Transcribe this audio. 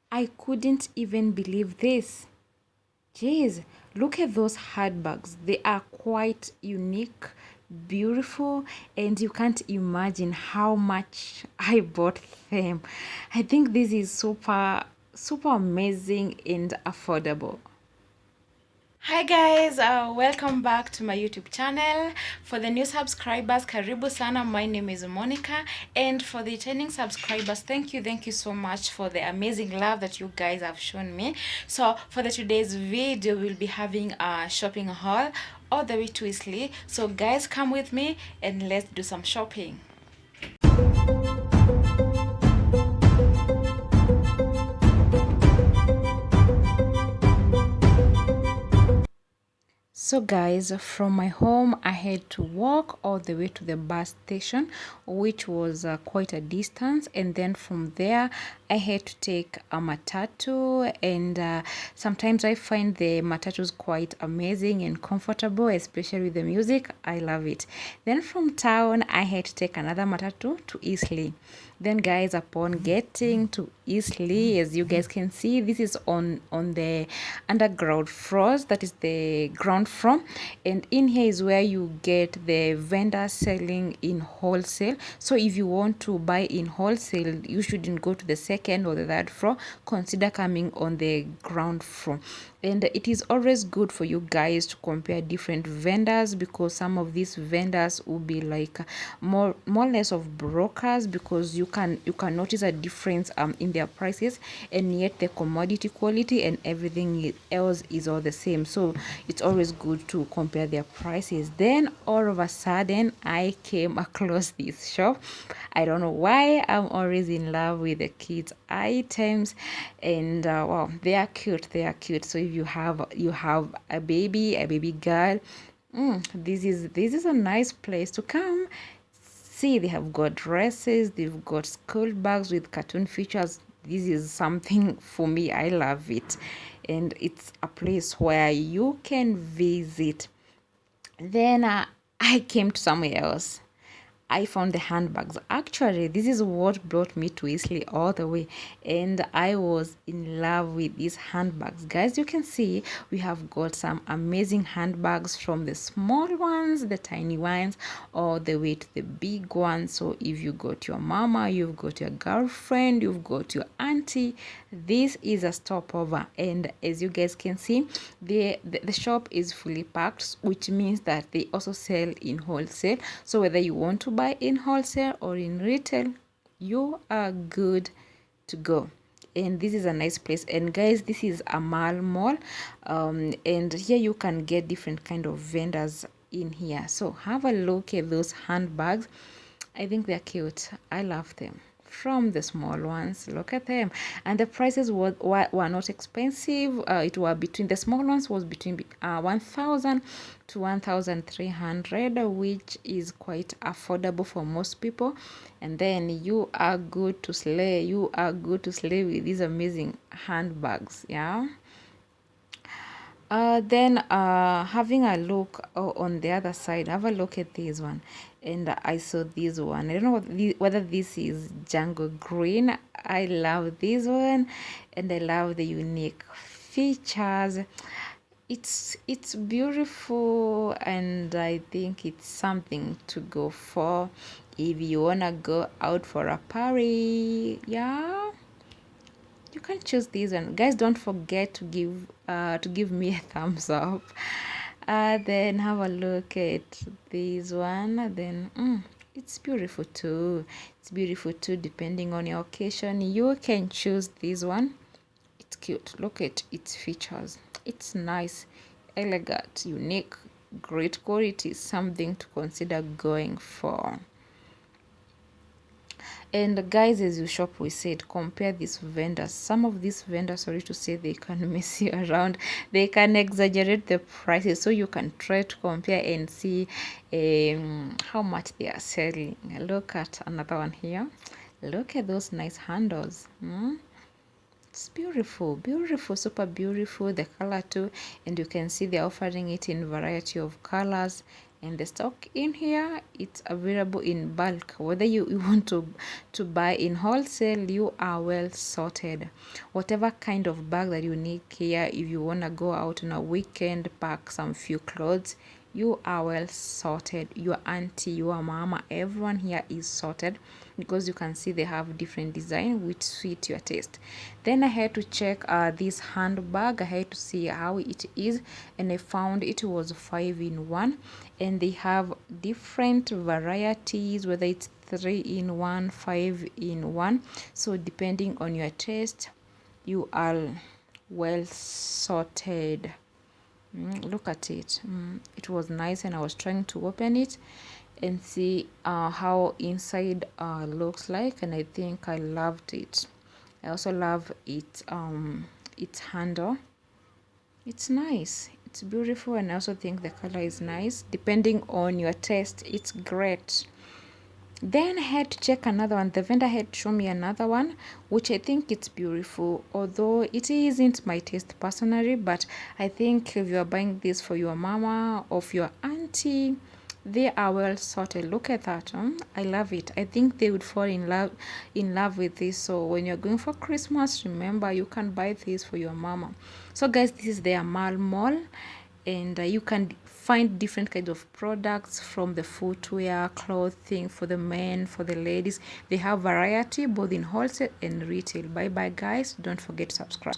I couldn't even believe this. Jeez, look at those handbags. They are quite unique, beautiful, and you can't imagine how much I bought them. I think this is super amazing and affordable. Hi guys, welcome back to my YouTube channel. For the new subscribers, karibu sana. My name is Monica, and for the returning subscribers, thank you so much for the amazing love that you guys have shown me. So for the today's video, we'll be having a shopping haul all the way to Eastleigh. So guys, come with me and let's do some shopping. So guys, from my home I had to walk all the way to the bus station, which was quite a distance, and then from there I had to take a matatu, and sometimes I find the matatus quite amazing and comfortable, especially with the music. I love it. Then from town I had to take another matatu to Eastleigh. Then guys, upon getting to Eastleigh, as you guys can see, this is on the underground floors, that is the ground floor, and in here is where you get the vendors selling in wholesale. So if you want to buy in wholesale, you shouldn't go to the second or the third floor. Consider coming on the ground floor. And it is always good for you guys to compare different vendors, because some of these vendors will be like more or less of brokers, because you can notice a difference in their prices, and yet the commodity quality and everything else is all the same. So it's always good to compare their prices. Then all of a sudden I came across this shop. I don't know why, I'm always in love with the kids items, and wow, they are cute, they are cute. So if you have a baby girl, this is a nice place to come. See, they have got dresses, they've got school bags with cartoon features. This is something for me. I love it. And it's a place where you can visit. Then I came to somewhere else. I found the handbags. Actually, this is what brought me to Isley all the way, and I was in love with these handbags. Guys, you can see we have got some amazing handbags, from the small ones, the tiny ones, all the way to the big ones. So if you got your mama, you've got your girlfriend, you've got your auntie, this is a stopover. And as you guys can see, the shop is fully packed, which means that they also sell in wholesale. So whether you want to buy in wholesale or in retail, you are good to go. And this is a nice place. And guys, this is a mall, and here you can get different kind of vendors in here. So have a look at those handbags. I think they're cute. I love them. From the small ones, look at them, and the prices were not expensive. It were between, the small ones was between 1,000 to 1,300, which is quite affordable for most people. And then you are good to slay. You are good to slay with these amazing handbags. Yeah. Then having a look on the other side, have a look at this one, and I saw this one. I don't know whether this is jungle green. I love this one, and I love the unique features. It's beautiful, and I think it's something to go for if you wanna go out for a party. Yeah, you can choose this one. Guys, don't forget to give me a thumbs up. Then have a look at this one. Then it's beautiful too. It's beautiful too, depending on your occasion. You can choose this one. It's cute. Look at its features. It's nice, elegant, unique, great quality. Something to consider going for. And guys, as you shop, we said compare these vendors. Some of these vendors, sorry to say, they can mess you around. They can exaggerate the prices, so you can try to compare and see how much they are selling. Look at another one here. Look at those nice handles. It's beautiful, beautiful, super beautiful. The color too, and you can see they're offering it in variety of colors, And the stock in here, it's available in bulk. Whether you want to buy in wholesale, you are well sorted. Whatever kind of bag that you need here, if you want to go out on a weekend, pack some few clothes, you are well sorted. Your auntie, your mama, everyone here is sorted, because you can see they have different design which suit your taste. Then I had to check this handbag. I had to see how it is, and I found it was 5-in-1, and they have different varieties, whether it's 3-in-1, 5-in-1. So depending on your taste, you are well sorted. Look at it. It was nice, and I was trying to open it and see how inside looks like, and I think I loved it. I also love its handle. It's nice, it's beautiful, and I also think the color is nice. Depending on your taste, it's great. Then I had to check another one. The vendor had shown me another one, which I think it's beautiful, although it isn't my taste personally. But I think if you are buying this for your mama or for your auntie, they are well sorted. Look at that. I love it. I think they would fall in love with this. So when you're going for Christmas, remember, you can buy this for your mama. So guys, this is their mall, and you can find different kinds of products, from the footwear, clothing, for the men, for the ladies. They have variety both in wholesale and retail. Bye bye guys, don't forget to subscribe.